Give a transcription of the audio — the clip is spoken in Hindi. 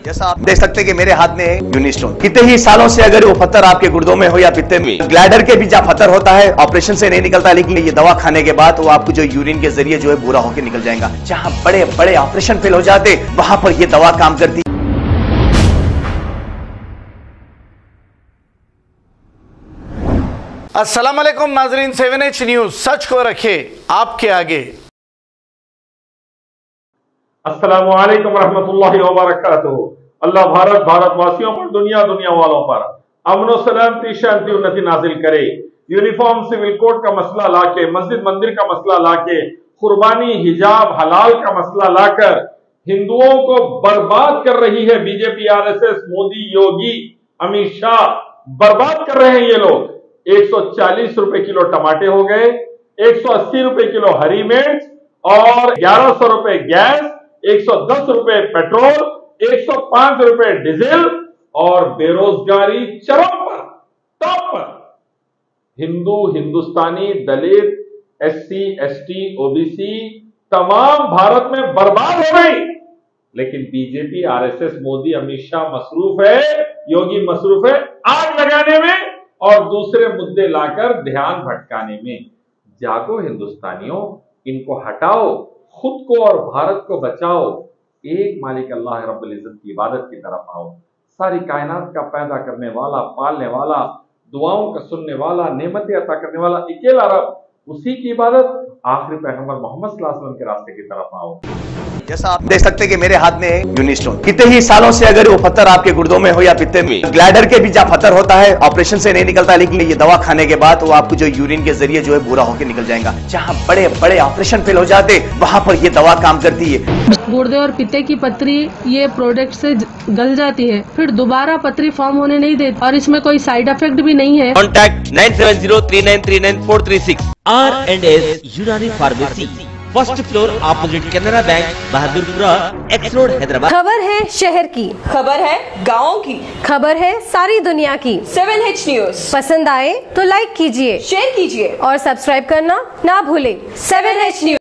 जैसा आप देख सकते हैं कि मेरे हाथ में है यूनिस्टोन। कितने ही सालों से अगर वो पत्थर आपके गुर्दों में हो या पित्ते में, ग्लैडर के भी जहाँ पत्थर होता है ऑपरेशन से नहीं निकलता, लेकिन ये दवा खाने के बाद वो आपको जो यूरिन के जरिए जो है पूरा होकर निकल जाएगा। जहाँ बड़े बड़े ऑपरेशन फेल हो जाते वहां पर ये दवा काम करती। अस्सलाम वालेकुम नाजरीन, 7H न्यूज सच को रखे आपके आगे। अस्सलामु अलैकुम रहमतुल्लाहि व बरकातुहू। अल्लाह भारतवासियों पर, दुनिया वालों पर अमन सलामती शांति उन्नति नाजिल करे। यूनिफॉर्म सिविल कोड का मसला लाके, मस्जिद मंदिर का मसला लाके, कुर्बानी हिजाब हलाल का मसला लाकर हिंदुओं को बर्बाद कर रही है बीजेपी, आरएसएस, मोदी, योगी, अमित शाह बर्बाद कर रहे हैं ये लोग। 140 रुपए किलो टमाटे हो गए, 180 रुपए किलो हरी मिर्च और 1100 रुपए गैस, 110 रुपए पेट्रोल, 105 रुपए डीजल और बेरोजगारी चरम पर, टॉप पर। हिंदू, हिंदुस्तानी, दलित, एससी, एसटी, ओबीसी तमाम भारत में बर्बाद हो गई। लेकिन बीजेपी, आरएसएस, मोदी, अमित शाह मसरूफ है, योगी मसरूफ है आग लगाने में और दूसरे मुद्दे लाकर ध्यान भटकाने में। जागो हिंदुस्तानियों, इनको हटाओ, खुद को और भारत को बचाओ। एक मालिक अल्लाह रब्बुल इज्जत की इबादत की तरफ आओ। सारी कायनात का पैदा करने वाला, पालने वाला, दुआओं का सुनने वाला, नेमतें अता करने वाला अकेला रब, उसी की इबादत, आखिरी पैगंबर मोहम्मद सल्लल्लाहु अलैहि वसल्लम के रास्ते की तरफ आओ। जैसा आप देख सकते हैं कि मेरे हाथ में है यूनिस्टोन। कितने ही सालों से अगर वो पत्थर आपके गुर्दों में हो या पित्ते में, ग्लैडर के भी जहाँ पत्थर होता है ऑपरेशन से नहीं निकलता, लेकिन ये दवा खाने के बाद वो आपको जो यूरिन के जरिए जो है पूरा होकर निकल जाएगा। जहाँ बड़े बड़े ऑपरेशन फेल हो जाते वहां पर ये दवा काम करती है। गुर्दे और पित्ते की पथरी ये प्रोडक्ट से गल जाती है, फिर दोबारा पथरी फॉर्म होने नहीं देती और इसमें कोई साइड इफेक्ट भी नहीं है। कॉन्टैक्ट 9703939436 R&S यूनानी pharmacy, first floor opposite Canara bank, Bahadurpura, x road, Hyderabad. खबर है शहर की, खबर है गाँव की, खबर है सारी दुनिया की। 7H न्यूज पसंद आए तो लाइक कीजिए, शेयर कीजिए और सब्सक्राइब करना ना भूले। 7H news.